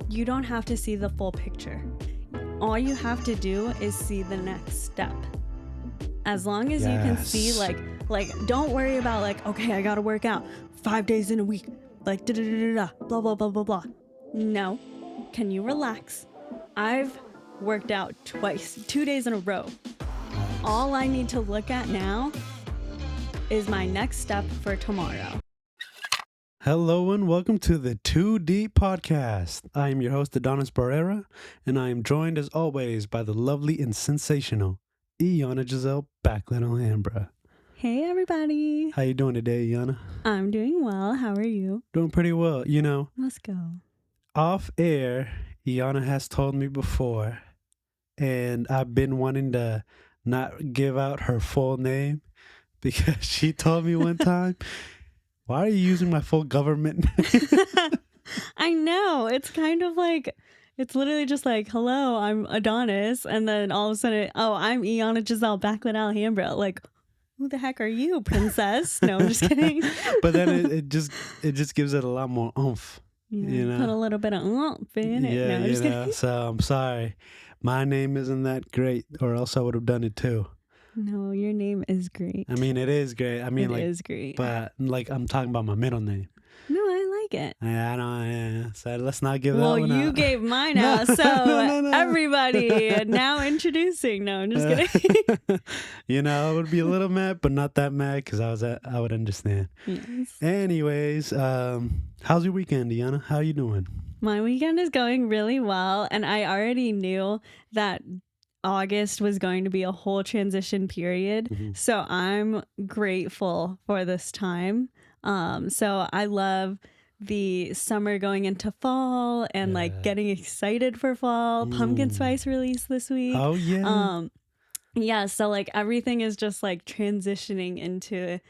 you don't have to see the full picture. All you have to do is see the next step. As long as you can see, like don't worry about like, okay, I gotta work out 5 days in a week, like blah blah blah blah blah. No, can you relax? I've worked out twice, 2 days in a row. All I need to look at now is my next step for tomorrow. Hello and welcome to the 2D podcast. I am your host, Adonis Barrera, and I am joined as always by the lovely and sensational Iana Giselle Backlund Alhambra. Hey everybody. How you doing today, Iana? I'm doing well. How are you? Doing pretty well. You know, Let's go. off air, Iana has told me before, and I've been wanting to not give out her full name because she told me one time, why are you using my full government name? I know. It's kind of like, it's literally just like, hello, I'm Adonis. And then all of a sudden, oh, I'm Iana Giselle Backlund Alhambra. Like, who the heck are you, princess? No, I'm just kidding. But then it just gives it a lot more oomph. Yeah, you know? Put a little bit of oomph in it. Yeah, No, I'm just kidding. so I'm sorry. My name isn't that great, or else I would have done it too. No, your name is great. I mean, it is great. I mean, it like, is great. but like, I'm talking about my middle name. No, I like it. Yeah, I know. Yeah. So let's not give that Well, one you out. gave mine out, so No. everybody now introducing. No, I'm just kidding. You know, I would be a little mad, but not that mad because I would understand. Yes. Anyways, how's your weekend, Iana? How you doing? My weekend is going really well, and I already knew that August was going to be a whole transition period. Mhm. So I'm grateful for this time. So I love the summer going into fall and like Yeah. getting excited for fall. Pumpkin spice released this week. Oh yeah. Yeah, so like everything is just like transitioning into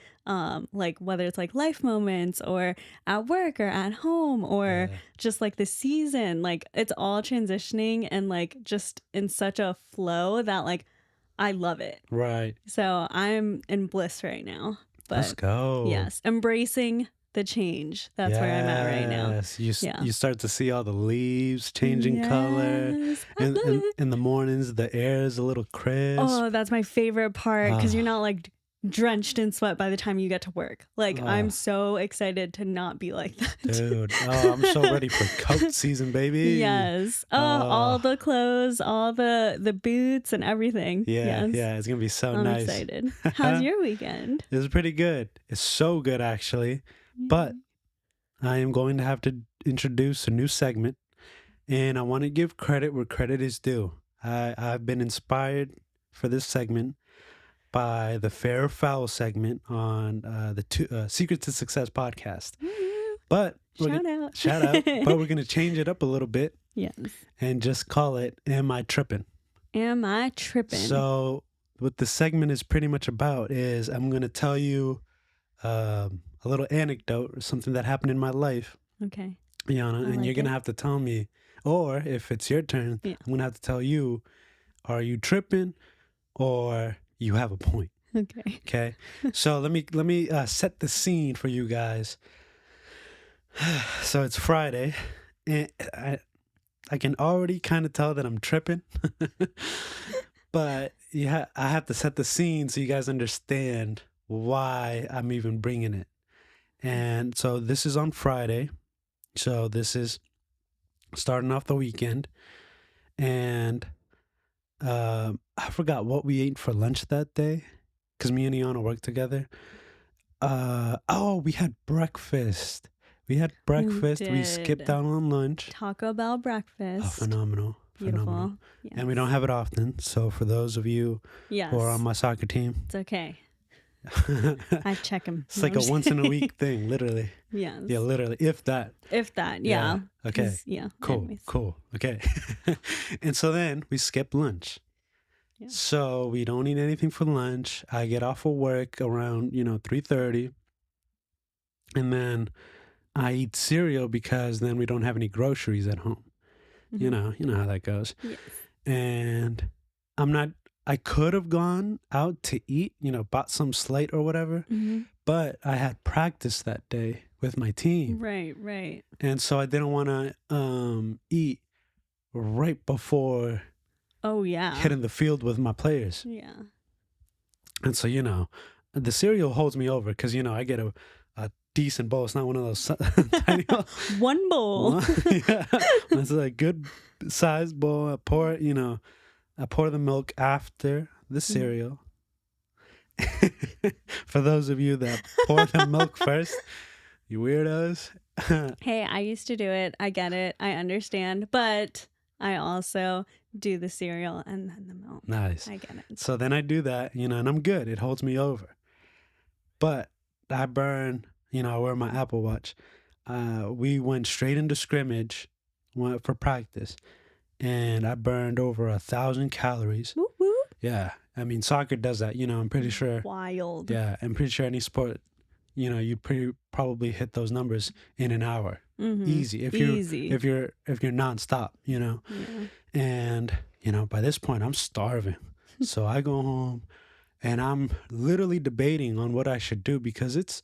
like whether it's like life moments or at work or at home or Yeah. just like the season, like it's all transitioning and like just in such a flow that like I love it. Right. So I'm in bliss right now. Let's But go. yes, embracing the change. That's where I'm at right now. Yes, Yeah. you start to see all the leaves changing color. Yes, I And love it. in the mornings, the air is a little crisp. Oh, that's my favorite part because you're Ah. not like drenched in sweat by the time you get to work. Like Ah. I'm so excited to not be like that. Dude, I'm so ready for coat season, baby. Yes. Oh, all the clothes, all the boots and everything. Yeah, Yes. yeah, it's gonna be so I'm nice. excited. How's your weekend? It's pretty good. It's so good, actually. But I am going to have to introduce a new segment, and I want to give credit where credit is due. I've been inspired for this segment by the Fair or Foul segment on the Secrets to Success podcast. But Shout out. But we're gonna change it up a little bit Yes. and just call it "Am I Tripping?" Am I tripping? So what the segment is pretty much about is I'm gonna tell you a little anecdote or something that happened in my life, Okay. Iana, and like you're gonna it. have to tell me, or if it's your turn, Yeah. I'm gonna have to tell you, are you tripping or you have a point? Okay. Okay. So let me set the scene for you guys. So it's Friday, and I can already kind of tell that I'm tripping, but I have to set the scene so you guys understand why I'm even bringing it. And so this is on Friday. So this is starting off the weekend. And I forgot what we ate for lunch that day because me and Iana worked together. We had breakfast. We did. skipped out on lunch. Taco Bell Oh, breakfast. phenomenal. Beautiful. Phenomenal. Yes. And we don't have it often. So for those of you Yes. who are on my soccer team, It's okay. it's I check them. like a once in a week thing, literally. Yes. Yeah, literally. If that. If that, yeah. Okay. 'Cause, yeah. Cool. anyways. Cool. Okay. And so then we skip lunch. Yeah. So we don't eat anything for lunch. I get off of work around, 3:30. And then I eat cereal because then we don't have any groceries at home. You know how that goes. Yes. And I could have gone out to eat, bought some Slate or whatever, Mm-hmm. but I had practice that day with my team. Right, right. And so I didn't want to eat right before Oh, yeah. hitting the field with my players. Yeah. And so, the cereal holds me over because, I get a decent bowl. It's not one of those tiny One bowl. Yeah. It's a good sized bowl. I pour the milk after the cereal. For those of you that pour the milk first, you weirdos. Hey, I used to do it. I get it. I understand. But I also do the cereal and then the milk. Nice. I get it. So then I do that, and I'm good. It holds me over. But I burn, I wear my Apple Watch. We went straight into scrimmage for practice, and I burned over 1,000 calories. Whoop, whoop. Yeah. I mean, soccer does that, I'm pretty sure. Wild. Yeah. I'm pretty sure any sport, you'd probably hit those numbers in an hour. Mm-hmm. Easy. If you're nonstop, Yeah. And, by this point I'm starving. So I go home and I'm literally debating on what I should do because it's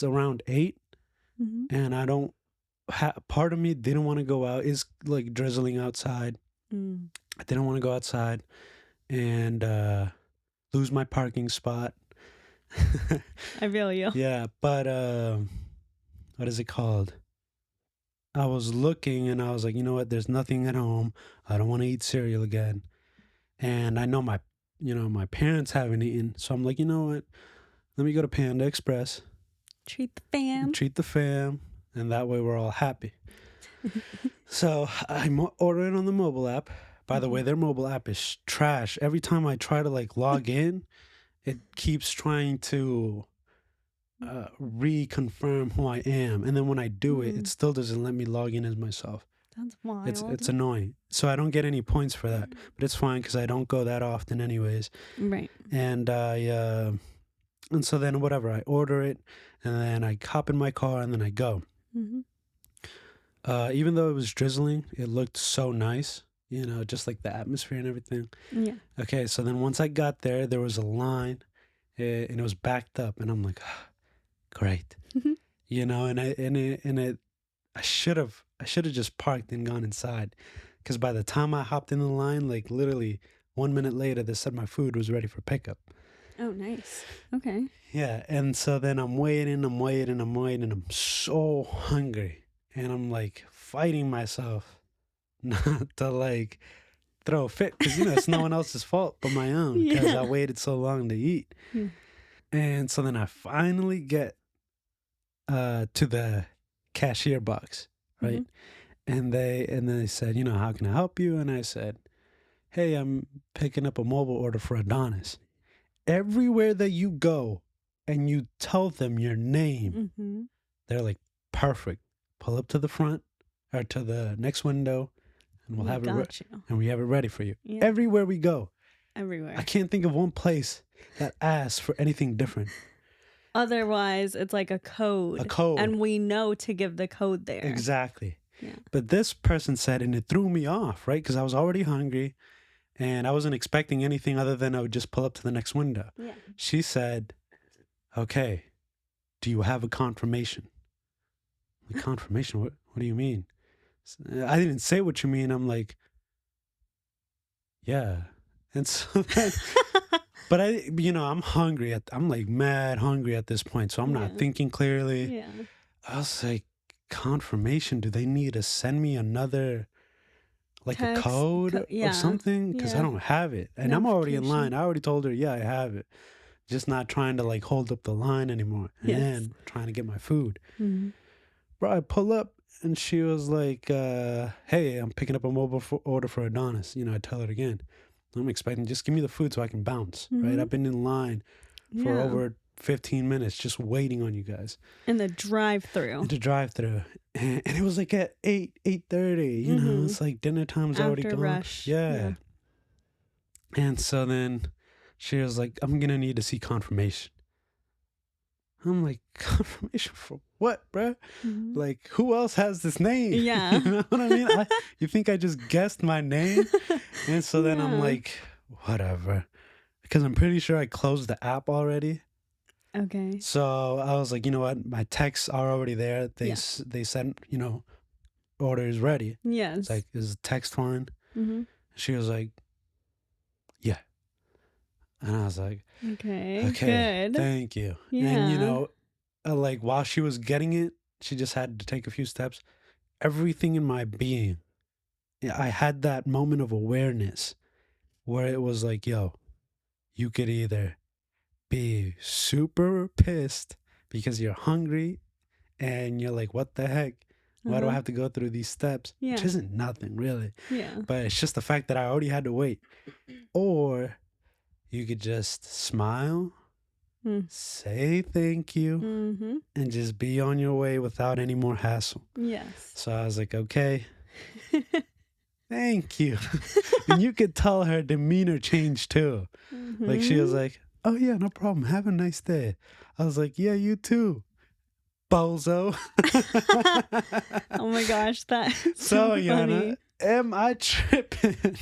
around 8 Mm-hmm. and I don't part of me didn't want to go out. It's like drizzling outside. Mm. I didn't want to go outside and lose my parking spot. I feel you. Yeah, but what is it called? I was looking and I was like, you know what? There's nothing at home. I don't want to eat cereal again. And I know my parents haven't eaten. So I'm like, you know what? Let me go to Panda Express. Treat the fam. Treat the fam. And that way we're all happy. So I'm ordering on the mobile app. By the way, their mobile app is trash. Every time I try to log in, it keeps trying to reconfirm who I am, and then when I do it, it still doesn't let me log in as myself. That's wild. It's annoying. So I don't get any points for that, but it's fine because I don't go that often anyways. Right. And and so then whatever, I order it, and then I hop in my car, and then I go. Mm-hmm. Even though it was drizzling, it looked so nice. Just like the atmosphere and everything. Yeah. Okay, so then once I got there was a line, and it was backed up, and I'm like, great. I should have just parked and gone inside, because by the time I hopped in the line, like literally 1 minute later, they said my food was ready for pickup. Oh, nice. Okay. Yeah, and so then I'm waiting, I'm so hungry, and I'm like fighting myself not to throw a fit, because it's no one else's fault but my own, because I waited so long to eat. Yeah. And so then I finally get to the cashier box, right? And then they said, how can I help you? And I said, hey, I'm picking up a mobile order for Adonis. Everywhere that you go and you tell them your name, they're like, perfect. Pull up to the front or to the next window, and we'll have it and we have it ready for you. Yeah. Everywhere we go. Everywhere. I can't think of one place that asks for anything different. Otherwise, it's like a code. A code. And we know to give the code there. Exactly. Yeah. But this person said, and it threw me off, right? Because I was already hungry and I wasn't expecting anything other than I would just pull up to the next window. Yeah. She said, okay, do you have a confirmation? Like, confirmation? What do you mean? I didn't say what you mean. I'm like, yeah. And so then, but I'm hungry. I'm like mad hungry at this point. So I'm not thinking clearly. Yeah. I was like, confirmation? Do they need to send me another, like text, a code or something? Because I don't have it. And I'm already in line. I already told her, yeah, I have it. Just not trying to hold up the line anymore. And trying to get my food. Mm-hmm. Bro, I pull up. And she was like, hey, I'm picking up a mobile order for Adonis. I tell her again. I'm expecting, just give me the food so I can bounce, right? I've been in line for over 15 minutes just waiting on you guys. In the drive-thru. And it was like at 8:30, you know? It's like dinner time's already gone. Rush. Yeah. And so then she was like, I'm going to need to see confirmation. I'm like, confirmation for what, bro? Like, who else has this name? Yeah. You know what I mean? You think I just guessed my name? And so then I'm like, whatever. Because I'm pretty sure I closed the app already. Okay. So I was like, you know what? My texts are already there. They Yeah. they sent, order is ready. It's Yes. like, is the text fine? Mm-hmm. She was like, yeah. And I was like, Okay. okay, Good. thank you. Yeah. And, like while she was getting it, she just had to take a few steps. Everything in my being, I had that moment of awareness where it was like, yo, you could either be super pissed because you're hungry and you're like, what the heck? Why do I Uh-huh. have to go through these steps? Yeah. Which isn't nothing really. Yeah. But it's just the fact that I already had to wait. Or you could just smile, say thank you, Mm-hmm. and just be on your way without any more hassle. Yes. So I was like, okay, thank you. And you could tell her demeanor changed too. Like she was like, oh yeah, no problem. Have a nice day. I was like, yeah, you too, bozo. Oh my gosh, that's So, funny. Yana, am I tripping?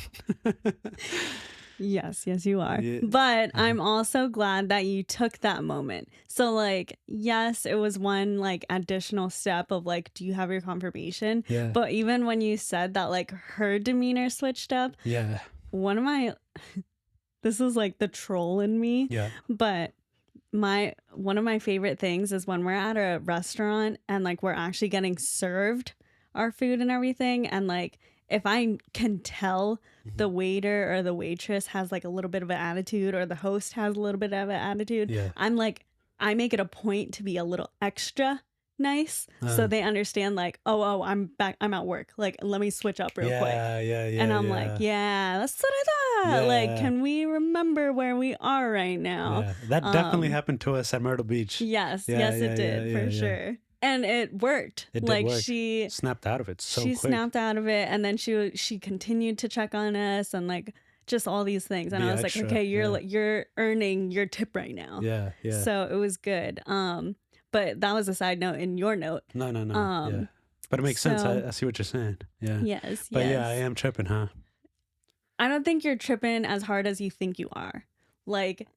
Yes, you are. Yeah. But I'm also glad that you took that moment. So like, yes, it was one like additional step of like, do you have your confirmation? Yeah. But even when you said that like her demeanor switched up, Yeah. one of my this is like the troll in me, Yeah. but one of my favorite things is when we're at a restaurant and like we're actually getting served our food and everything, and like if I can tell the waiter or the waitress has like a little bit of an attitude, or the host has a little bit of an attitude, Yeah. I'm like, I make it a point to be a little extra nice so they understand like, oh, I'm back, I'm at work, like let me switch up real quick. Yeah. And I'm like, yeah, that's what I thought. Like, Yeah. can we remember where we are right now? Yeah. That definitely happened to us at Myrtle Beach. Yes, Yeah, yes, yeah, it did yeah, for yeah. sure. And it worked. It did like work. she Snapped out of it so she quick. snapped out of it, and then she continued to check on us and like just all these things. And Be I was extra, like, okay, yeah. you're earning your tip right now. Yeah. So it was good. But that was a side note in your note. No. Yeah. But it makes sense. so- I see what you're saying. Yeah. Yes, But yes. yeah, I am tripping, huh? I don't think you're tripping as hard as you think you are. Like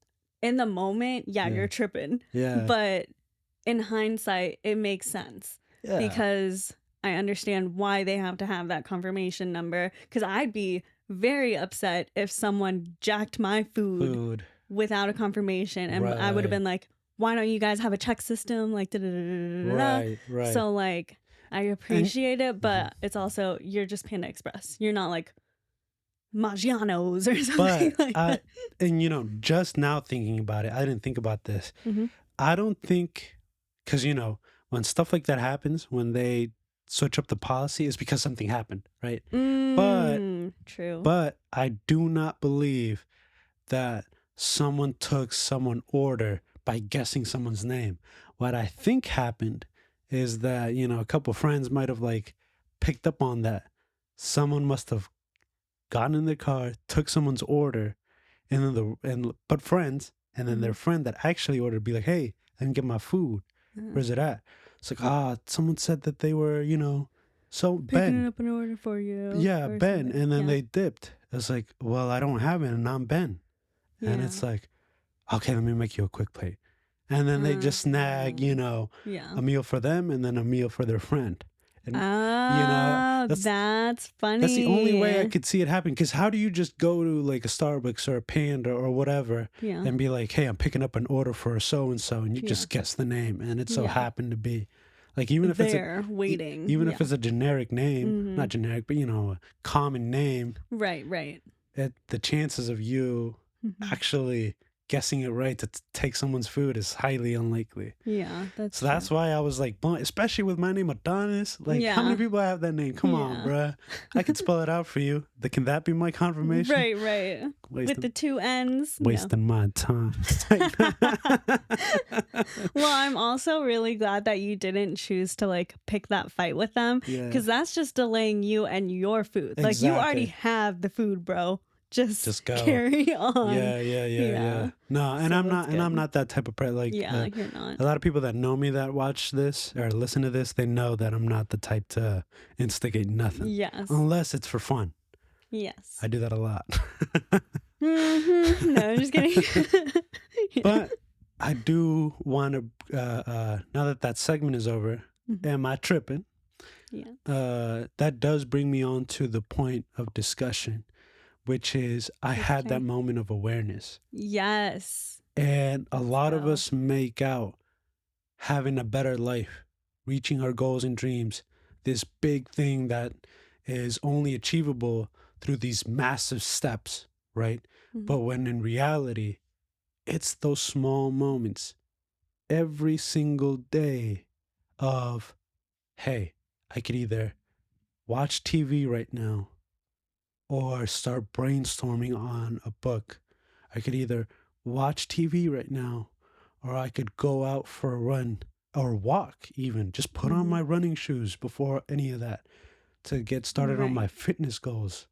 in the moment, yeah. You're tripping. Yeah. But in hindsight, it makes sense Yeah. because I understand why they have to have that confirmation number. Because I'd be very upset if someone jacked my food without a confirmation, and I would have been like, why don't you guys have a check system? Like, Right. So like, I appreciate it, but it's also, you're just Panda Express. You're not like Maggiano's or something But like that. and just now thinking about it, I didn't think about this. Mhm. I don't think, because when stuff like that happens, when they switch up the policy, it's because something happened, right? True. But I do not believe that someone took someone's order by guessing someone's name. What I think happened is that a couple friends might have like picked up on that. Someone must have gotten in their car, took someone's order, and then but friends, and then their friend that actually ordered be like, hey, I didn't get my food. Where's it at? It's like, someone said that they were, so Picking Ben. up an order for you. Yeah, or Ben. something. And then Yeah. they dipped. It's like, well, I don't have it and I'm Ben. And Yeah. it's like, okay, let me make you a quick plate. And then they just snag, Yeah. a meal for them and then a meal for their friend. And Oh, that's funny. that's the only way I could see it happen. Because how do you just go to like a Starbucks or a Panda or whatever Yeah. and be like, hey, I'm picking up an order for so-and-so, and you Yeah. just guess the name, and it so Yeah. happened to be like, even if They're it's waiting. even Yeah. if it's a generic name, Mhm. not generic, but a common name, Right. the chances of you Mhm. actually guessing it right to take someone's food is highly unlikely. Yeah, that's So that's why I was like, especially with my name Adonis. Like, how many Yeah. people have that name? Come on, Yeah. bruh. I can spell it out for you. Can that be my confirmation? right. Wasting, With the two N's. No. wasting my time. Well, I'm also really glad that you didn't choose to like pick that fight with them, Yeah. because that's just delaying you and your food. Like you already Exactly. have the food, bro. Just go. carry on. Yeah. No, and So I'm that's not good. that type of like Yeah, you're not. a lot of people that know me that watch this or listen to this, they know that I'm not the type to instigate nothing. Yes. Unless it's for fun. Yes. I do that a lot. No, I'm just kidding. Yeah. But I do want to, now that that segment is over, Mhm. am I tripping? Yeah. That does bring me on to the point of discussion, which is I had that Okay. moment of awareness. Yes. And a Let's lot of go. us make out having a better life, reaching our goals and dreams, this big thing that is only achievable through these massive steps, right? Mhm. But when in reality, it's those small moments every single day of, hey, I could either watch TV right now or start brainstorming on a book. I could either watch TV right now or I could go out for a run or walk, even just put on my Mhm. running shoes before any of that to get started on my Right. fitness goals.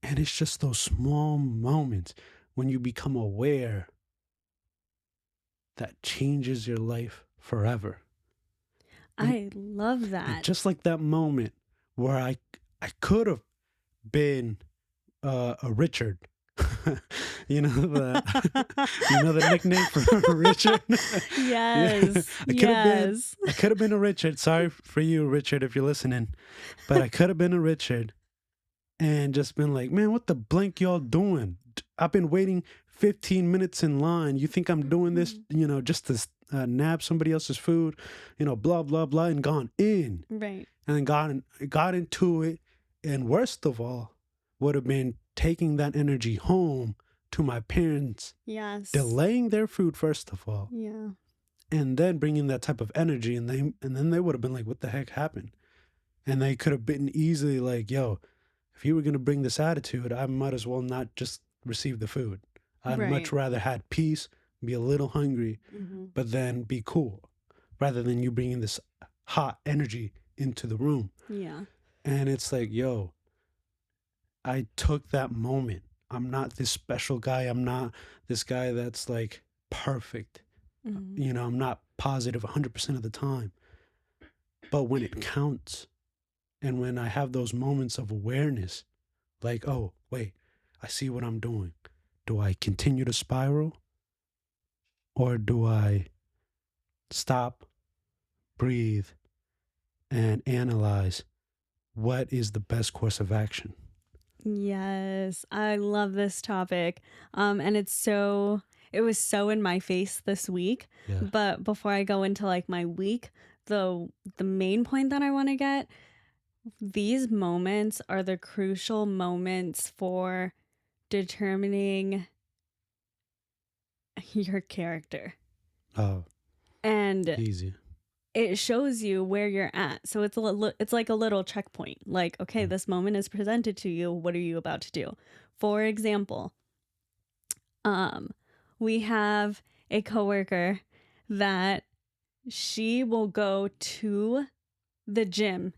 And it's just those small moments when you become aware that changes your life forever. And I love and that. just like that moment where I could have been a Richard. You know you know the nickname for Richard? Yeah. Yes. Yes. I could have been a Richard. Sorry for you, Richard, if you're listening. But I could have been a Richard and just been like, man, what the blank y'all doing? I've been waiting 15 minutes in line. You think I'm doing this, Mhm. just to nab somebody else's food, blah, blah, blah, and gone in. Right. And then got into it. And worst of all, would have been taking that energy home to my parents, Yes. delaying their food, first of all, Yeah. and then bringing that type of energy. And then they would have been like, what the heck happened? And they could have been easily like, yo, if you were going to bring this attitude, I might as well not just receive the food. I'd much Right. rather had peace, be a little hungry, Mhm. but then be cool, rather than you bringing this hot energy into the room. Yeah. And it's like, yo, I took that moment. I'm not this special guy. I'm not this guy that's like perfect. Mhm. I'm not positive 100% of the time. But when it counts and when I have those moments of awareness, like, oh, wait, I see what I'm doing. Do I continue to spiral or do I stop, breathe, and analyze what is the best course of action? Yes, I love this topic. And it was so in my face this week. Yeah. But before I go into like my week, the main point that I want to get, these moments are the crucial moments for determining your character. Oh, And easy. it shows you where you're at. So it's like a little checkpoint. Like, okay, Yeah. this moment is presented to you. What are you about to do? For example, um, we have a coworker that she will go to the gym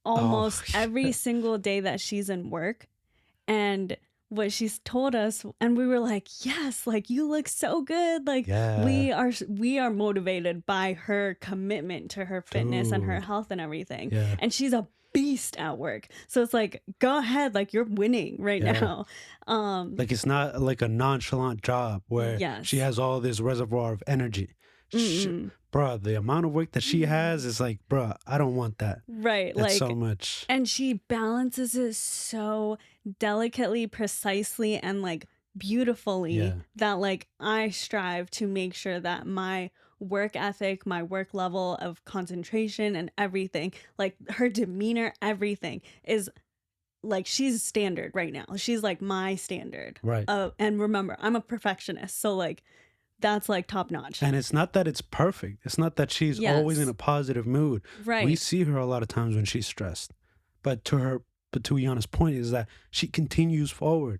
Oh, almost every single day that she's in work. And what she's told us, and we were like, yes, like you look so good. Like yeah, we are motivated by her commitment to her fitness and her dude. health and everything. Yeah, And she's a beast at work. So it's like, go ahead, like you're winning right yeah. now. Um, Like it's not like a nonchalant job where she yes. has all this reservoir of energy. Mm-mm. Bruh, the amount of work that she has is like, bruh, I don't want that. Right. It's so Like, much. and she balances it so delicately, precisely, and like beautifully Yeah, that like I strive to make sure that my work ethic, my work level of concentration and everything, like her demeanor, everything is like she's standard right now. She's like my standard. right. And remember, I'm a perfectionist. So like that's like top notch. And it's not that it's perfect. It's not that she's always in Yes. a positive mood. We Right. see her a lot of times when she's stressed. But to Iana's point is that she continues forward.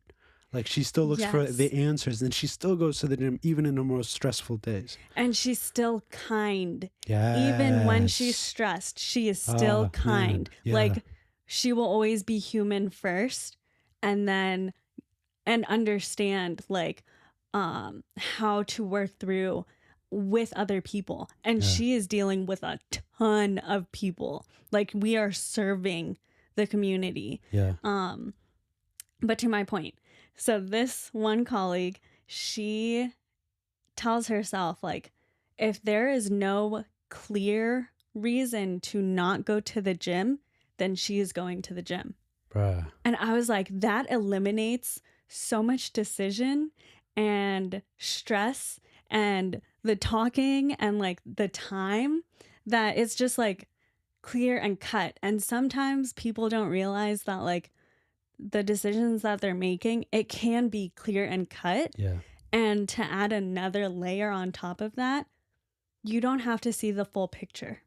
Like she still looks for Yes. the answers and she still goes to the gym even in the most stressful days. And she's still kind. Even when she's Yes. stressed, she is still Oh, kind. man. Yeah. Like she will always be human first and then and understand like how to work through with other people. And Yeah. she is dealing with a ton of people. Like we are serving the community. Yeah. But to my point, so this one colleague, she tells herself, like, if there is no clear reason to not go to the gym, then she is going to the gym. Bruh. And I was like, that eliminates so much decision and stress and the talking and like the time, that it's just like clear and cut. And sometimes people don't realize that like the decisions that they're making, it can be clear and cut. Yeah. And to add another layer on top of that, you don't have to see the full picture.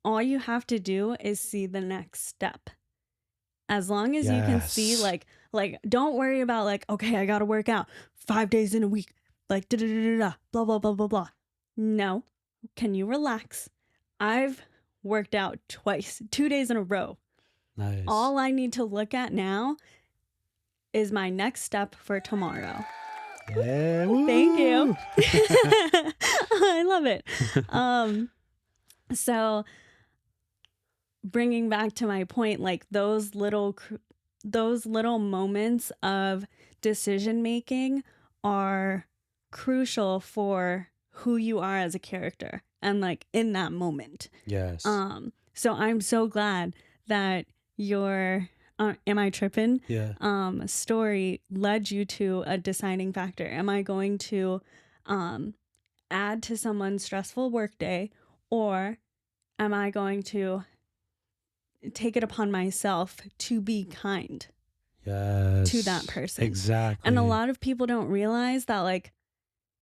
All you have to do is see the next step. As long as you can see, Yes. like don't worry about like, okay, I gotta work out 5 days in a week, like da da da da, blah blah blah blah blah. No, can you relax? I've worked out twice, 2 days in a row. Nice. All I need to look at now is my next step for tomorrow. Yeah. Thank you. woo! I love it. So bringing back to my point, like those little moments of decision making are crucial for who you are as a character and like in that moment. Yes. So I'm so glad that your Am I Trippin'? Yeah. Story led you to a deciding factor. Am I going to add to someone's stressful workday, or am I going to take it upon myself to be kind Yes. to that person? Exactly. And a lot of people don't realize that like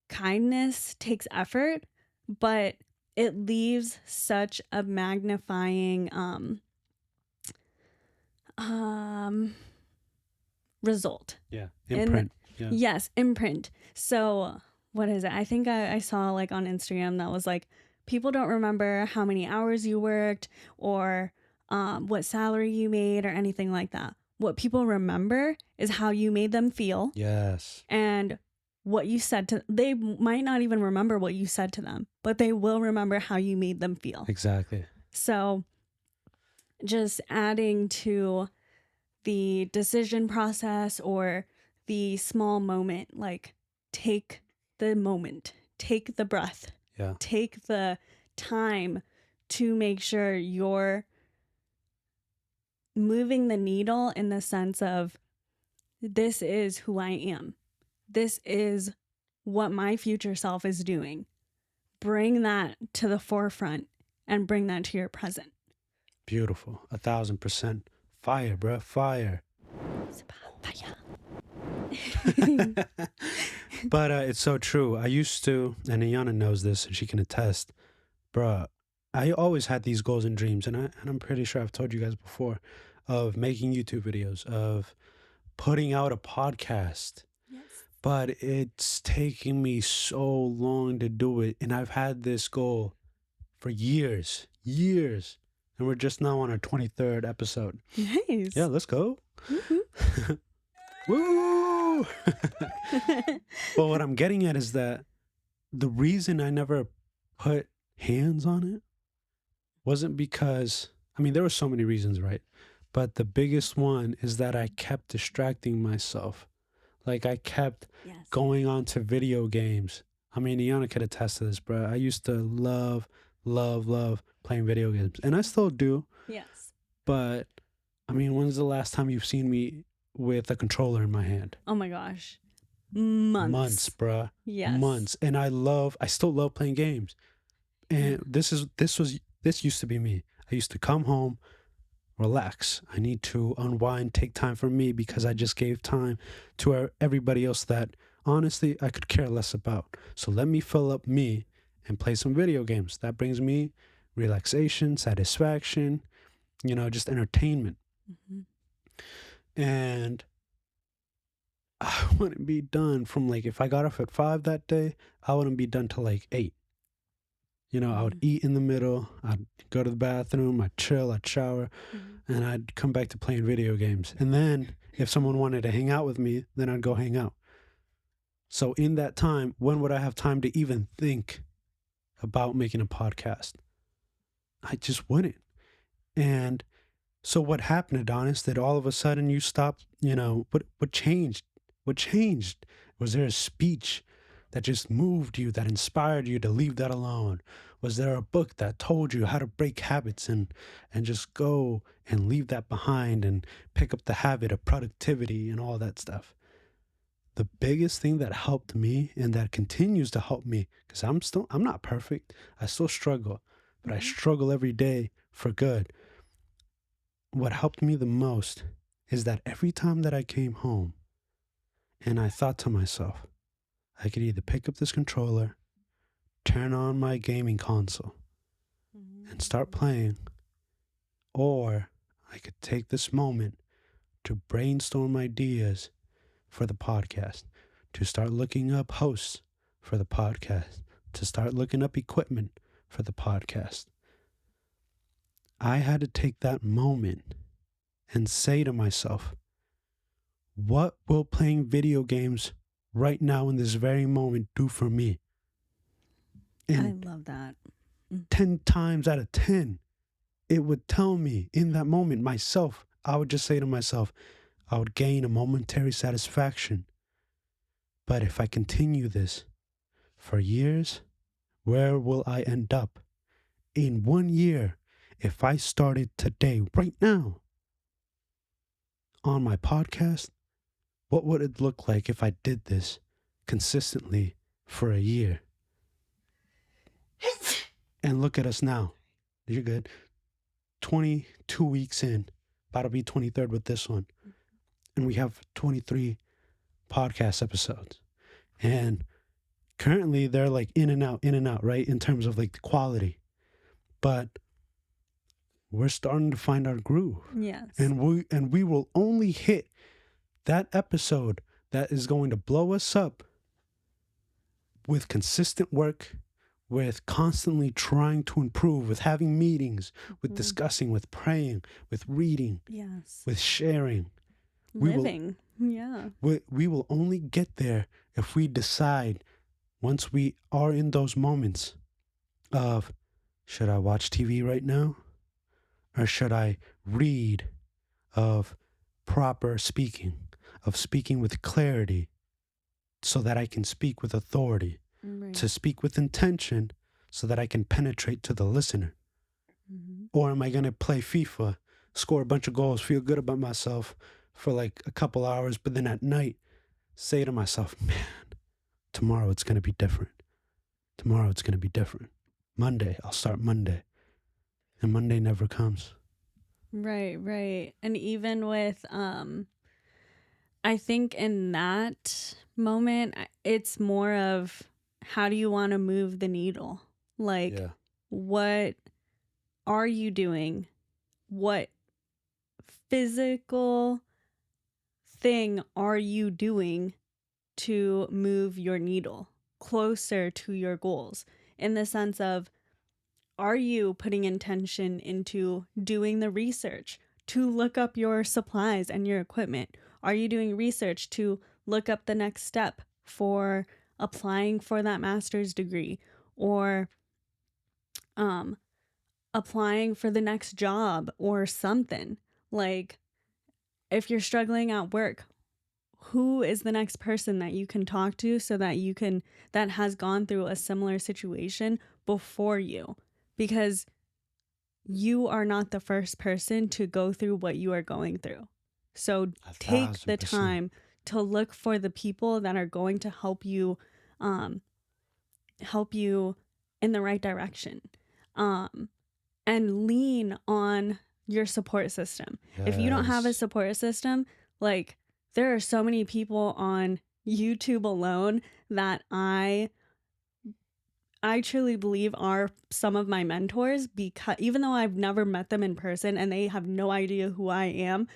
kindness takes effort, but it leaves such a magnifying result. Yeah. Imprint. Yeah. Yes, imprint. So what is it? I think I saw like on Instagram that was like, people don't remember how many hours you worked or what salary you made or anything like that. What people remember is how you made them feel Yes. and what you said to. They might not even remember what you said to them, but they will remember how you made them feel. Exactly. So just adding to the decision process or the small moment, like take the moment, take the breath, Yeah. take the time to make sure you're moving the needle in the sense of, this is who I am. This is what my future self is doing. Bring that to the forefront and bring that to your present. Beautiful. 1,000%. Fire, bruh. Fire. But it's so true. I used to, and Ayana knows this and she can attest, bruh, I always had these goals and dreams, and I'm pretty sure I've told you guys before, of making YouTube videos, of putting out a podcast. Yes. But it's taking me so long to do it, and I've had this goal for years, and we're just now on our 23rd episode. Nice. Yeah, let's go. Woo-hoo. Woo! But what I'm getting at is that the reason I never put hands on it wasn't because, I mean, there were so many reasons, right? But the biggest one is that I kept distracting myself. Like I kept Yes. going on to video games. I mean, Iana could attest to this, bro. I used to love playing video games. And I still do. Yes. But, I mean, when's the last time you've seen me with a controller in my hand? Oh my gosh. Months. Bruh. Yes. Months. And I still love playing games. And this used to be me. I used to come home, relax. I need to unwind, take time for me, because I just gave time to everybody else that honestly I could care less about. So let me fill up me and play some video games. That brings me relaxation, satisfaction, just entertainment. Mm-hmm. And I wouldn't be done from if I got off at 5 that day, I wouldn't be done till 8. I would eat in the middle, I'd go to the bathroom, I'd chill, I'd shower, and I'd come back to playing video games. And then if someone wanted to hang out with me, then I'd go hang out. So in that time, when would I have time to even think about making a podcast? I just wouldn't. And so what happened, Adonis, that all of a sudden you stopped, what changed? What changed? Was there a speech? that just moved you, that inspired you to leave that alone? Was there a book that told you how to break habits and just go and leave that behind and pick up the habit of productivity and all that stuff? The biggest thing that helped me and that continues to help me, because I'm not perfect. I still struggle, but I struggle every day for good. What helped me the most is that every time that I came home and I thought to myself, I could either pick up this controller, turn on my gaming console and start playing, or I could take this moment to brainstorm ideas for the podcast, to start looking up hosts for the podcast, to start looking up equipment for the podcast. I had to take that moment and say to myself, what will playing video games right now in this very moment do for me? And I love that. 10 times out of 10, it would tell me in that moment myself, I would just say to myself, I would gain a momentary satisfaction. But if I continue this for years, where will I end up? In 1 year, if I started today, right now, on my podcast, what would it look like if I did this consistently for a year? And look at us now. You're good. 22 weeks in, about to be 23rd with this one. And we have 23 podcast episodes. And currently they're like in and out, right? In terms of like the quality. But we're starting to find our groove. Yes. And we will only hit that episode that is going to blow us up with consistent work, with constantly trying to improve, with having meetings, with discussing, with praying, with reading, yes, with sharing. Living. We will only get there if we decide, once we are in those moments of, should I watch TV right now? Or should I read, of proper speaking, of speaking with clarity so that I can speak with authority, right, to speak with intention so that I can penetrate to the listener? Or am I going to play FIFA, score a bunch of goals, feel good about myself for like a couple hours, but then at night say to myself, man, tomorrow it's going to be different. Tomorrow it's going to be different. Monday, I'll start Monday. And Monday never comes. Right. And even with, I think in that moment, it's more of, how do you want to move the needle? Like, what are you doing? What physical thing are you doing to move your needle closer to your goals? In the sense of, are you putting intention into doing the research to look up your supplies and your equipment? Are you doing research to look up the next step for applying for that master's degree, or applying for the next job or something? Like, if you're struggling at work, who is the next person that you can talk to so that that has gone through a similar situation before you? Because you are not the first person to go through what you are going through. So take the time to look for the people that are going to help you in the right direction. And lean on your support system. Yes. If you don't have a support system, like, there are so many people on YouTube alone that I truly believe are some of my mentors, because even though I've never met them in person and they have no idea who I am,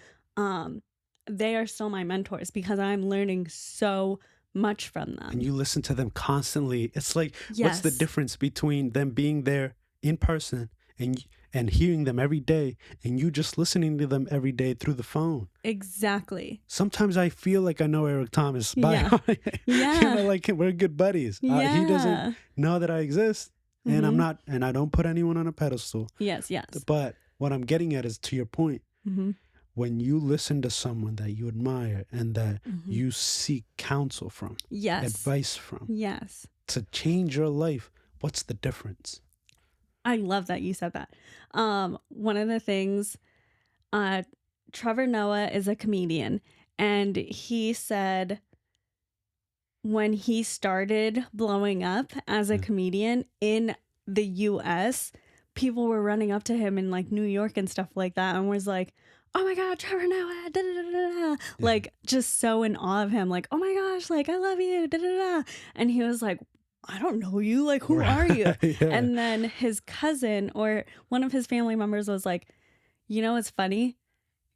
they are still my mentors because I'm learning so much from them. And you listen to them constantly. It's like, what's the difference between them being there in person and hearing them every day and you just listening to them every day through the phone? Exactly. Sometimes I feel like I know Eric Thomas by heart. You know, like, we're good buddies. He doesn't know that I exist, and I'm not, and I don't put anyone on a pedestal. Yes. But what I'm getting at is, to your point, when you listen to someone that you admire and that Mm-hmm. you seek counsel from, Yes. advice from, Yes. to change your life, what's the difference? I love that you said that. One of the things, Trevor Noah is a comedian, and he said when he started blowing up as a Yeah. comedian in the US, people were running up to him in like New York and stuff like that and was like, "Oh my God, Trevor Noah," da, da, da, da, da. Like just so in awe of him, like, "Oh my gosh, like I love you," da, da, da. And he was like, "I don't know you, like who are you?" Yeah. And then his cousin or one of his family members was like, "You know what's funny?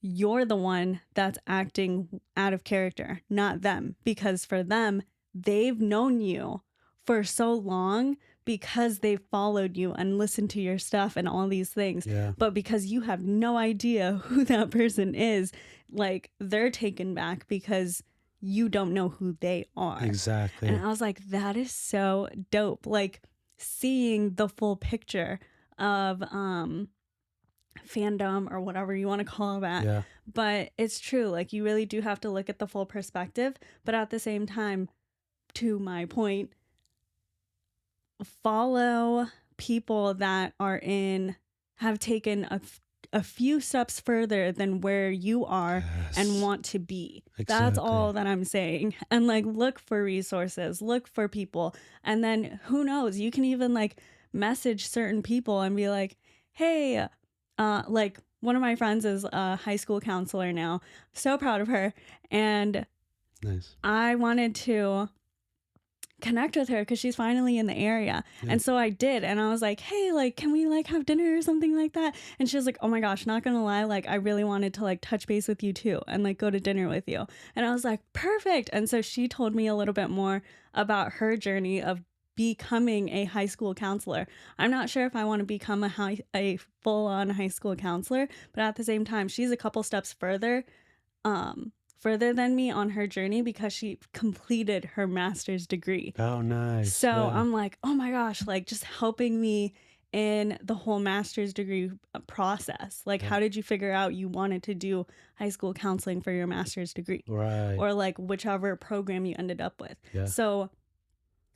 You're the one that's acting out of character, not them. Because for them, they've known you for so long because they've followed you and listened to your stuff and all these things. Yeah. But because you have no idea who that person is, like they're taken back because you don't know who they are." Exactly. And I was like, that is so dope. Like seeing the full picture of fandom or whatever you want to call that. Yeah. But it's true. Like you really do have to look at the full perspective. But at the same time, to my point, follow people that have taken a few steps further than where you are and Yes. want to be. That's Exactly. all that I'm saying. And like look for resources, look for people. And then who knows, you can even like message certain people and be like, "Hey, like one of my friends is a high school counselor now. So proud of her. And Nice. I wanted to connect with her because she's finally in the area." Yeah. And so I did. And I was like, "Hey, like, can we like have dinner or something like that?" And she was like, "Oh my gosh, not gonna lie, like I really wanted to like touch base with you too and like go to dinner with you." And I was like, "Perfect." And so she told me a little bit more about her journey of becoming a high school counselor. I'm not sure if I want to become a full-on high school counselor, but at the same time, she's a couple steps further than me on her journey because she completed her master's degree. Oh, nice. So Yeah. I'm like, oh my gosh, like just helping me in the whole master's degree process. Like, Yeah. how did you figure out you wanted to do high school counseling for your master's degree? Right. Or like whichever program you ended up with. Yeah. So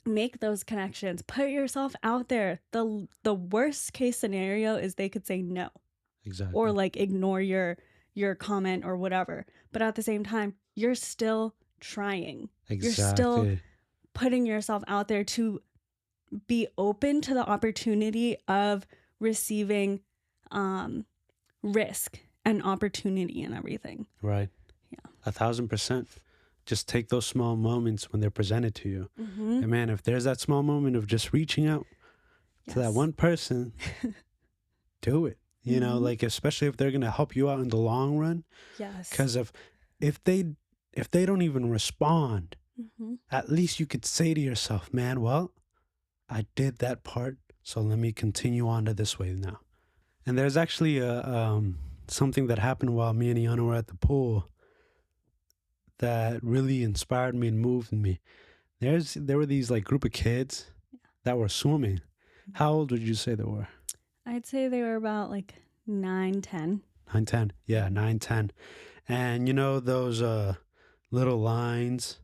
make those connections, put yourself out there. The worst case scenario is they could say no Exactly. or like ignore your comment or whatever. But at the same time, you're still trying. You're still Exactly. putting yourself out there to be open to the opportunity of receiving risk and opportunity and everything. Right. Yeah. 1,000%. Just take those small moments when they're presented to you. Mm-hmm. And man, if there's that small moment of just reaching out to that one person, do it. You know, Mhm. like especially if they're gonna help you out in the long run. Yes. Because if they don't even respond, Mm-hmm. at least you could say to yourself, man, well, I did that part, so let me continue on to this way now. And there's actually something that happened while me and Iana were at the pool that really inspired me and moved me. There were these like group of kids that were swimming. How old would you say they were? I'd say they were about like 9, 10. 9, 10. Yeah, 9, 10. And you know those little lines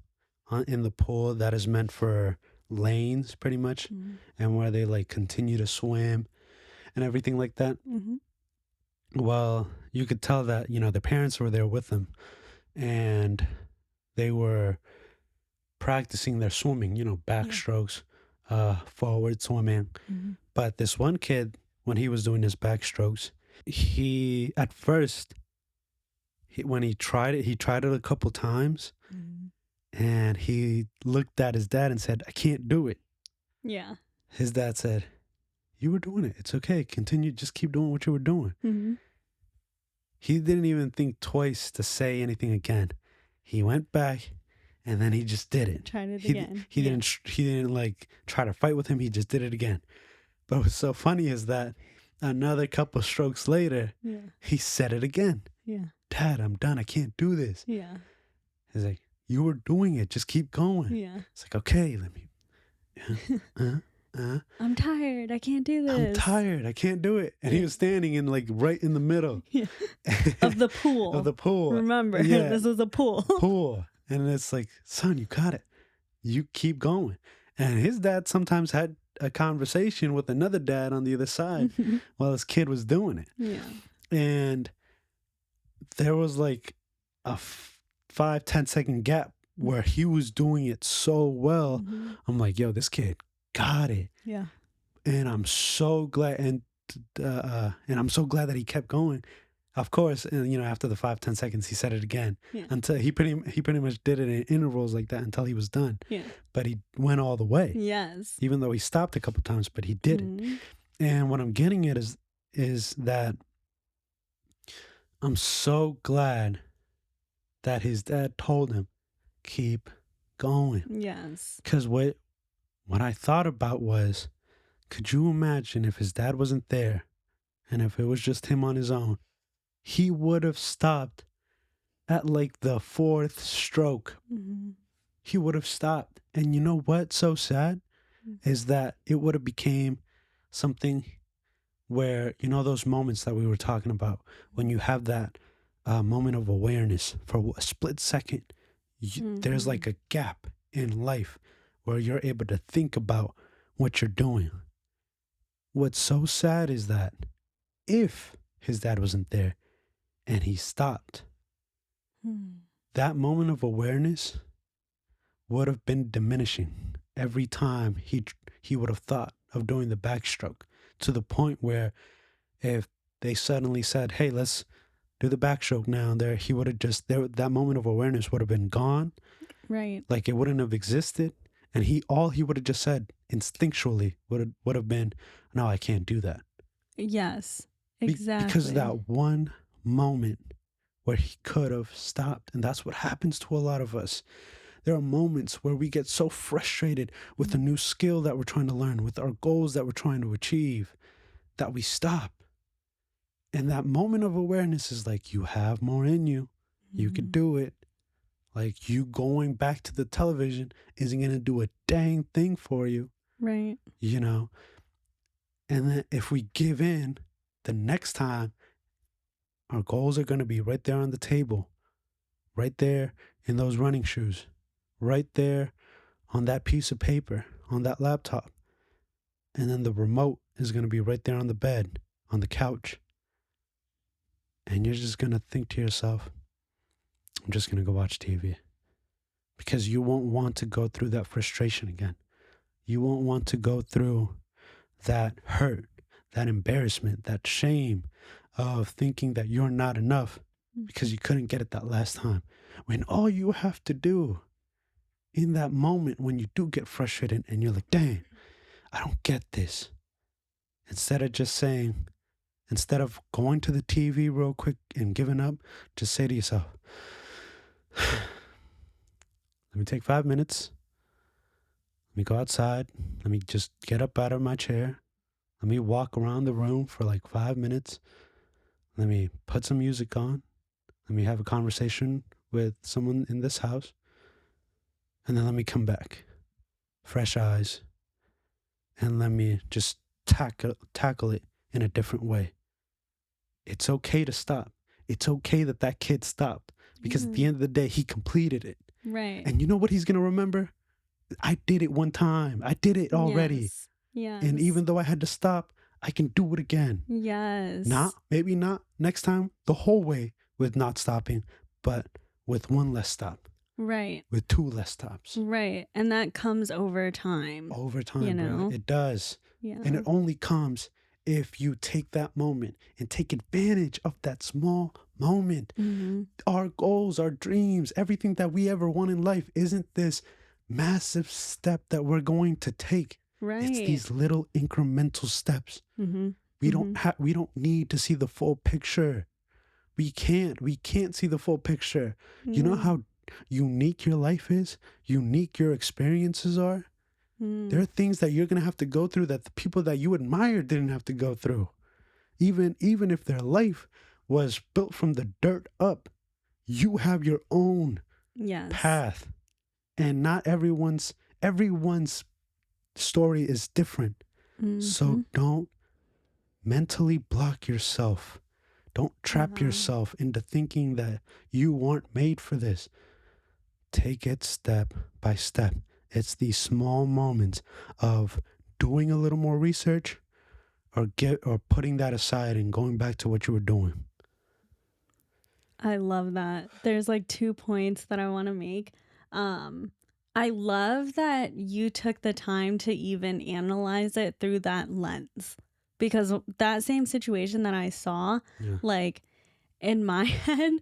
in the pool that is meant for lanes pretty much, Mm-hmm. and where they like continue to swim and everything like that. Mm-hmm. Well, you could tell that, you know, the parents were there with them and they were practicing their swimming, you know, backstrokes, forward swimming. Mm-hmm. But this one kid, when he was doing his backstrokes, he at first, when he tried it a couple times, Mm-hmm. and he looked at his dad and said, "I can't do it." Yeah. His dad said, "You were doing it. It's okay. Continue. Just keep doing what you were doing." Mm-hmm. He didn't even think twice to say anything again. He went back, and then he just did it. Tried it He again. he Yeah. didn't like try to fight with him. He just did it again. But what's so funny is that another couple strokes later, Yeah. he said it again. Yeah. "Dad, I'm done. I can't do this." Yeah. He's like, "You were doing it. Just keep going." Yeah. It's like, okay, let me. I'm tired. I can't do this. I'm tired. I can't do it. And he was standing in like right in the middle of the pool. Of the pool. Remember, Yeah. this was a pool. Pool. And it's like, son, you got it. You keep going. And his dad sometimes had a conversation with another dad on the other side while his kid was doing it. Yeah. And there was like a 5-10 second gap where he was doing it so well. I'm like, yo, this kid got it. Yeah. And I'm so glad. And I'm so glad that he kept going. Of course, and after the 5-10 seconds, he said it again. Yeah. Until he pretty much did it in intervals like that until he was done. Yeah. But he went all the way. Yes. Even though he stopped a couple times, but he did it. And what I'm getting at is that I'm so glad that his dad told him, keep going. Yes. Because what I thought about was, could you imagine if his dad wasn't there and if it was just him on his own? He would have stopped at like the 4th stroke. He would have stopped. And you know what's so sad is that it would have became something where, those moments that we were talking about, when you have that moment of awareness for a split second, there's like a gap in life where you're able to think about what you're doing. What's so sad is that if his dad wasn't there, and he stopped, that moment of awareness would have been diminishing every time he would have thought of doing the backstroke, to the point where if they suddenly said, hey, let's do the backstroke now, he would have that moment of awareness would have been gone. Right. Like it wouldn't have existed. And all he would have just said instinctually would have been, no, I can't do that. Yes, exactly. Because of that one moment where he could have stopped. And that's what happens to a lot of us. There are moments where we get so frustrated with a new skill that we're trying to learn, with our goals that we're trying to achieve, that we stop. And that moment of awareness is like, you have more in you. You could do it. Like, you going back to the television isn't going to do a dang thing for you. Right. And then if we give in, the next time, our goals are going to be right there on the table, right there in those running shoes, right there on that piece of paper, on that laptop. And then the remote is going to be right there on the bed, on the couch. And you're just going to think to yourself, I'm just going to go watch TV. Because you won't want to go through that frustration again. You won't want to go through that hurt, that embarrassment, that shame of thinking that you're not enough because you couldn't get it that last time. When all you have to do in that moment when you do get frustrated and you're like, dang, I don't get this. Instead of going to the TV real quick and giving up, just say to yourself, let me take 5 minutes. Let me go outside. Let me just get up out of my chair. Let me walk around the room for like 5 minutes. Let me put some music on. Let me have a conversation with someone in this house. And then let me come back. Fresh eyes. And let me just tackle it in a different way. It's okay to stop. It's okay that kid stopped. Because at the end of the day, he completed it. Right. And you know what he's going to remember? I did it one time. I did it already. Yes. And even though I had to stop, I can do it again. Yes. Maybe not next time the whole way with not stopping, but with one less stop. Right. With 2 less stops. Right. And that comes over time. Over time, bro. It does. Yeah. And it only comes if you take that moment and take advantage of that small moment. Our goals, our dreams, everything that we ever want in life isn't this massive step that we're going to take. Right. It's these little incremental steps. We don't need to see the full picture. We can't see the full picture. You know how unique your life is, unique your experiences are. There are things that you're going to have to go through that the people that you admire didn't have to go through. Even if their life was built from the dirt up, you have your own path. And not everyone's story is different. So don't mentally block yourself. Don't trap yourself into thinking that you weren't made for this. Take it step by step. It's these small moments of doing a little more research or putting that aside and going back to what you were doing. I love that. There's like 2 points that I want to make. I love that you took the time to even analyze it through that lens, because that same situation that I saw, like in my head,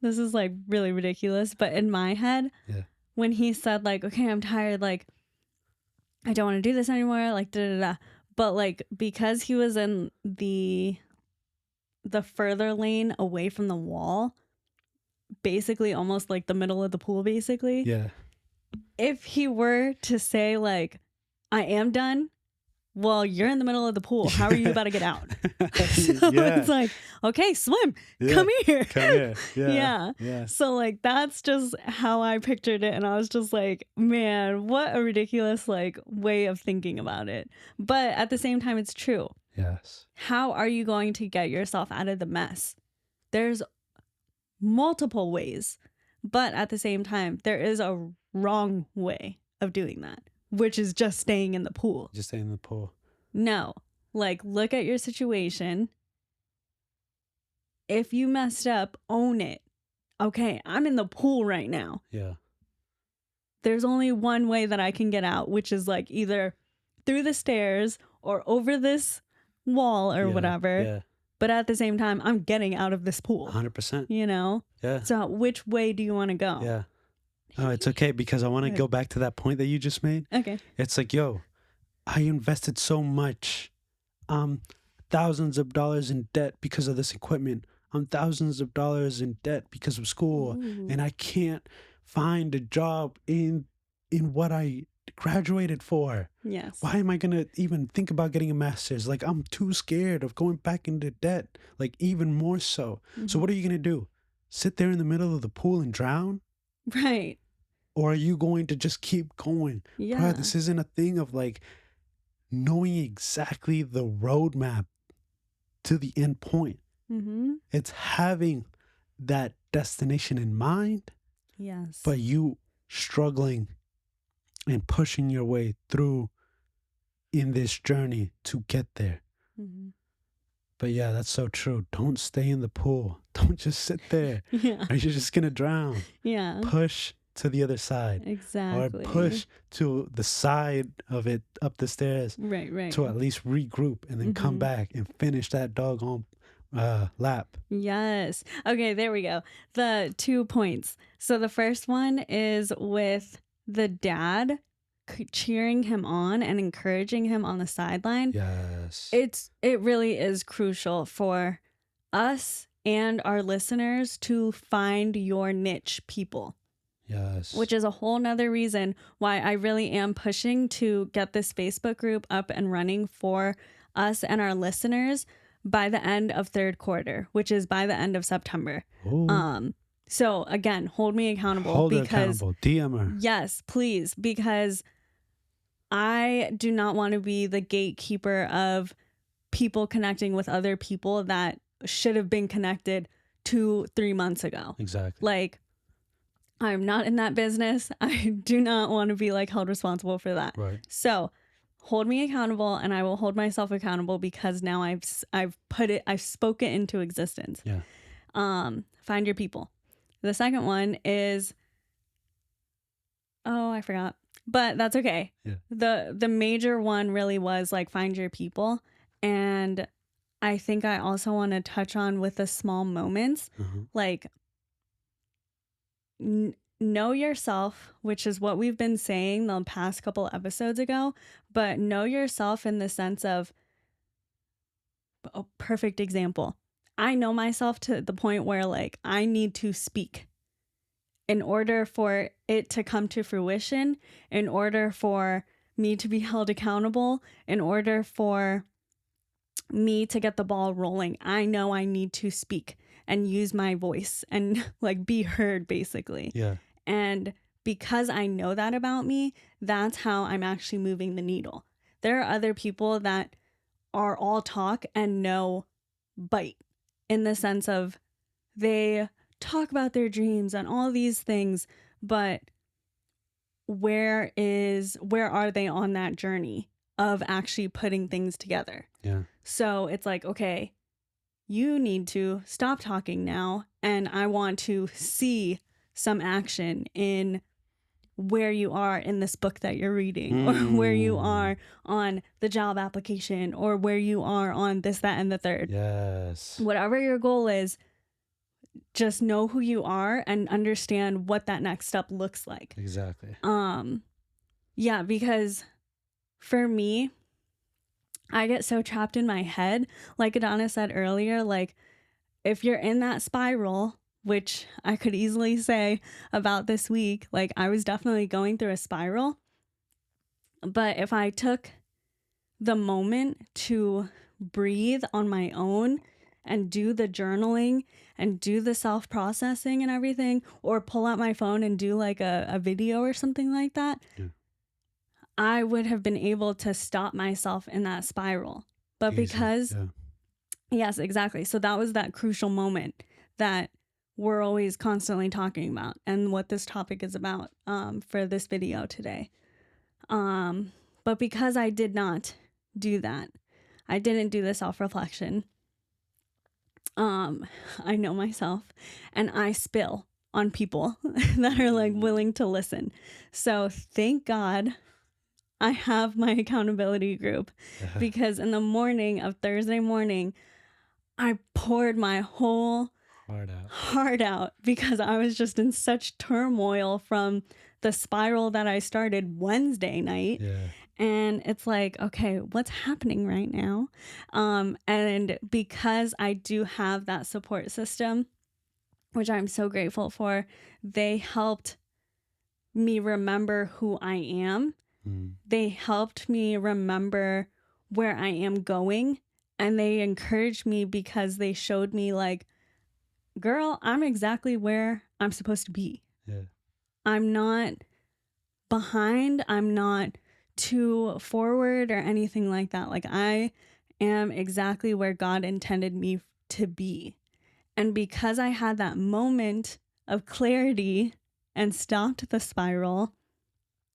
this is like really ridiculous, but in my head, when he said like, okay, I'm tired, like I don't want to do this anymore, like da da da. But like, because he was in the further lane away from the wall, basically almost like the middle of the pool, basically. Yeah. If he were to say like, I am done, well, you're in the middle of the pool. How are you about to get out? So it's like, okay, swim. Come here. Come here. Yeah. So like, that's just how I pictured it. And I was just like, man, what a ridiculous like way of thinking about it. But at the same time, it's true. Yes. How are you going to get yourself out of the mess? There's multiple ways, but at the same time, there is a wrong way of doing that, which is just staying in the pool. Just staying in the pool. No, like look at your situation. If you messed up, own it. Okay, I'm in the pool right now. Yeah. There's only one way that I can get out, which is like either through the stairs or over this wall or whatever. Yeah. But at the same time, I'm getting out of this pool. 100%. You know? Yeah. So which way do you want to go? Yeah. Oh, it's okay, because I want to go back to that point that you just made. Okay. It's like, yo, I invested so much. Thousands of dollars in debt because of this equipment. I'm thousands of dollars in debt because of school. Ooh. And I can't find a job in what I graduated for. Yes. Why am I going to even think about getting a master's? Like, I'm too scared of going back into debt, like even more so. So what are you going to do? Sit there in the middle of the pool and drown? Right. Or are you going to just keep going? Yeah. Bro, this isn't a thing of like knowing exactly the roadmap to the end point. It's having that destination in mind. Yes. But you struggling and pushing your way through in this journey to get there. But yeah, that's so true. Don't stay in the pool. Don't just sit there. Yeah. Or you're just going to drown. Yeah. Push to the other side. Exactly. Or push to the side of it up the stairs. Right. To at least regroup and then come back and finish that doggone lap. Yes. Okay, there we go. The 2 points. So the first one is with the dad cheering him on and encouraging him on the sideline. Yes. It really is crucial for us and our listeners to find your niche people. Yes. Which is a whole nother reason why I really am pushing to get this Facebook group up and running for us and our listeners by the end of third quarter, which is by the end of September. Ooh. So again, hold me accountable. Hold her accountable. DM her. Yes, please, because I do not want to be the gatekeeper of people connecting with other people that should have been connected 2-3 months ago. Exactly. Like, I'm not in that business. I do not want to be like held responsible for that. Right. So hold me accountable, and I will hold myself accountable, because now I've spoke it into existence. Yeah. Find your people. The second one is, oh, I forgot, but that's okay. Yeah. The major one really was like find your people. And I think I also want to touch on with the small moments, like know yourself, which is what we've been saying the past couple episodes ago, but know yourself in the sense of, a perfect example. I know myself to the point where like I need to speak in order for it to come to fruition, in order for me to be held accountable, in order for me to get the ball rolling. I know I need to speak and use my voice and like be heard, basically. Yeah. And because I know that about me, that's how I'm actually moving the needle. There are other people that are all talk and no bite, in the sense of they talk about their dreams and all these things, but where are they on that journey of actually putting things together? Yeah. So it's like, okay, you need to stop talking now, and I want to see some action in where you are in this book that you're reading, or where you are on the job application, or where you are on this, that, and the third. Yes. Whatever your goal is, just know who you are and understand what that next step looks like. Exactly. Yeah, because for me, I get so trapped in my head. Like Adana said earlier, like if you're in that spiral, which I could easily say about this week, like I was definitely going through a spiral. But if I took the moment to breathe on my own and do the journaling and do the self-processing and everything, or pull out my phone and do like a video or something like that, Yeah. I would have been able to stop myself in that spiral. But Easy. because, Yeah. yes, exactly. So that was that crucial moment that we're always constantly talking about, and what this topic is about for this video today. But because I did not do that, I didn't do the self-reflection, I know myself, and I spill on people that are like willing to listen. So thank God I have my accountability group, because in the morning of Thursday morning, I poured my whole heart out because I was just in such turmoil from the spiral that I started Wednesday night. Yeah. And it's like, okay, what's happening right now? And because I do have that support system, which I'm so grateful for, they helped me remember who I am. They helped me remember where I am going, and they encouraged me because they showed me like, girl, I'm exactly where I'm supposed to be. Yeah. I'm not behind. I'm not too forward or anything like that. Like I am exactly where God intended me to be. And because I had that moment of clarity and stopped the spiral,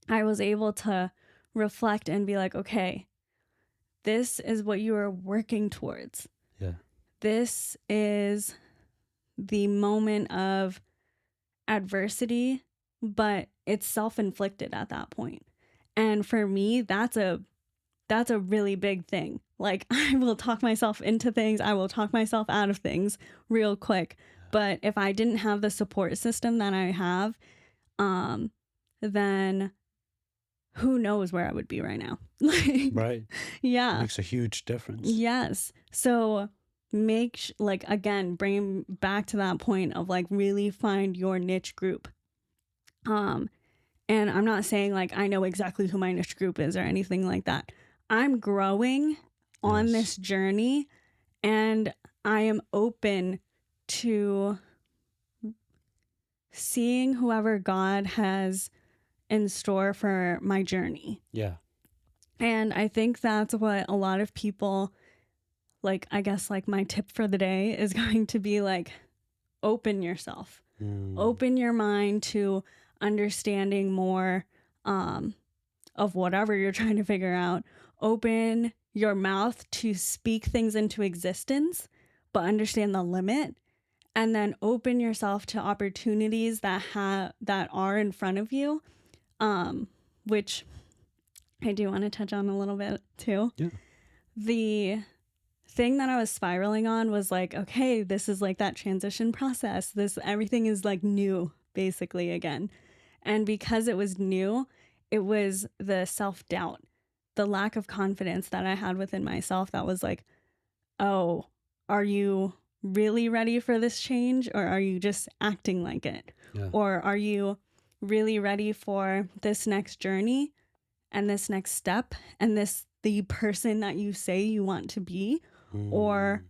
I was able to reflect and be like, okay, this is what you are working towards. Yeah. This is the moment of adversity, but it's self-inflicted at that point. And for me, that's a really big thing. Like I will talk myself into things. I will talk myself out of things real quick. But if I didn't have the support system that I have, then who knows where I would be right now. Right. Yeah. Makes a huge difference. Yes. So like, again, bring back to that point of like really find your niche group. And I'm not saying like I know exactly who my niche group is or anything like that. I'm growing on this journey, and I am open to seeing whoever God has in store for my journey. Yeah. And I think that's what a lot of people, like, I guess like my tip for the day is going to be like, open yourself, open your mind to understanding more of whatever you're trying to figure out. Open your mouth to speak things into existence, but understand the limit. And then open yourself to opportunities that are in front of you, which I do want to touch on a little bit too. Yeah. The thing that I was spiraling on was like, okay, this is like that transition process. Everything is like new, basically, again. And because it was new, it was the self-doubt, the lack of confidence that I had within myself that was like, oh, are you really ready for this change, or are you just acting like it? Yeah. Or are you really ready for this next journey and this next step and the person that you say you want to be? Or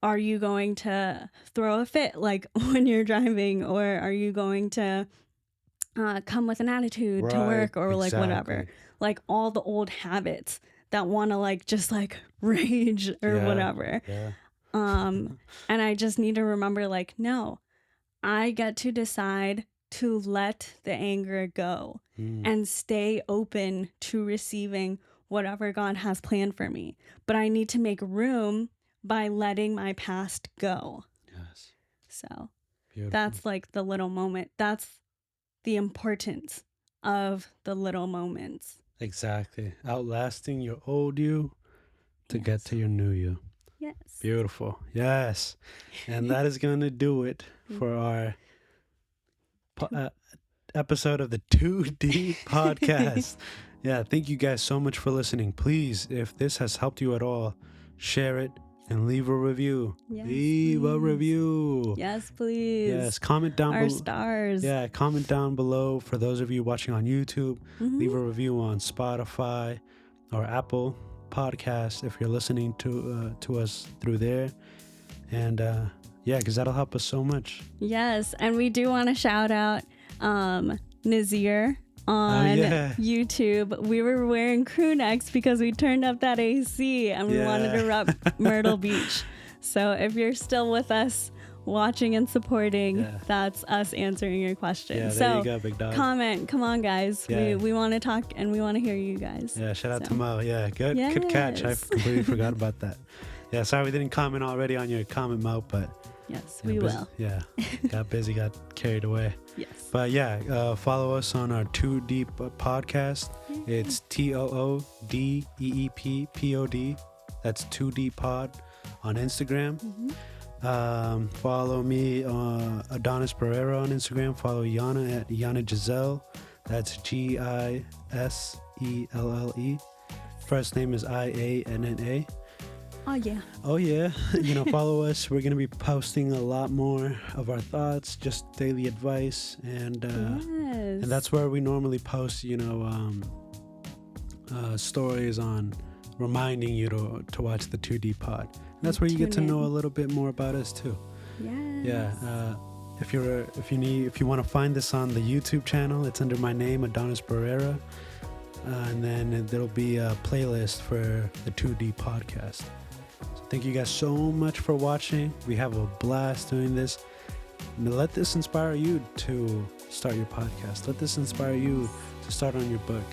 are you going to throw a fit like when you're driving, or are you going to come with an attitude to Right, work or like whatever. exactly. Like all the old habits that want to like just like rage or Yeah, whatever. yeah. And I just need to remember like, no, I get to decide to let the anger go and stay open to receiving whatever God has planned for me. But I need to make room by letting my past go. Yes. So Beautiful. that's like the little moment. That's the importance of the little moments. Exactly. Outlasting your old you to get to your new you. Yes. Beautiful. Yes. And that is going to do it for our episode of the 2D podcast. Yeah. Thank you guys so much for listening. Please, if this has helped you at all, share it and leave a review. Yes, leave a please. Review. Yes, please. Yes. Comment down Our below. stars. Yeah. Comment down below for those of you watching on YouTube. Mhm. Leave a review on Spotify or Apple Podcast if you're listening to us through there. And yeah, because that'll help us so much. Yes, and we do want to shout out Nazir on YouTube. We were wearing crew necks because we turned up that AC and we wanted to rep Myrtle Beach. So if you're still with us watching and supporting, that's us answering your question. Yeah, there so you go, big dog. Comment, come on guys. Yeah. We want to talk and we want to hear you guys. Yeah, shout out to Mo. Yeah, good catch. I Yes. completely forgot about that. Yeah, sorry we didn't comment already on your comment, Mo, but Yes, we will. Yeah, got busy, got carried away. Yes. But yeah, follow us on our Too Deep podcast. It's TOODEEPPOD. That's 2D Pod on Instagram. Follow me, Adonis Pereira on Instagram. Follow Yana at Yana Giselle. That's GISELLE. First name is IANNA. Oh yeah. Oh yeah. Follow us. We're gonna be posting a lot more of our thoughts, just daily advice, and that's where we normally post, stories on reminding you to watch the 2D Pod. And that's where you get to know a little bit more about us too. Yes. Yeah. If you want to find this on the YouTube channel, it's under my name, Adonis Pereira, and then there'll be a playlist for the 2D podcast. So thank you guys so much for watching. We have a blast doing this. And let this inspire you to start your podcast. Let this inspire you to start on your book.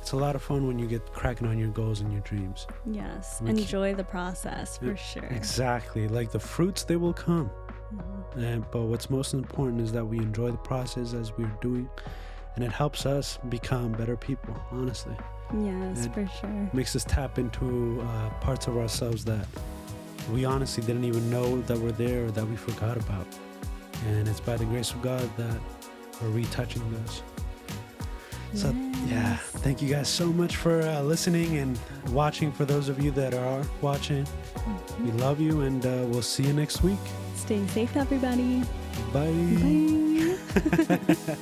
It's a lot of fun when you get cracking on your goals and your dreams. Yes. Enjoy the process for sure. Exactly. Like the fruits, they will come. But what's most important is that we enjoy the process as we're doing, and it helps us become better people, honestly. Yes, for sure. Makes us tap into parts of ourselves that we honestly didn't even know that were there or that we forgot about. And it's by the grace of God that we're retouching those. So yeah, thank you guys so much for listening and watching. For those of you that are watching, we love you, and we'll see you next week. Stay safe, everybody. Bye. Bye.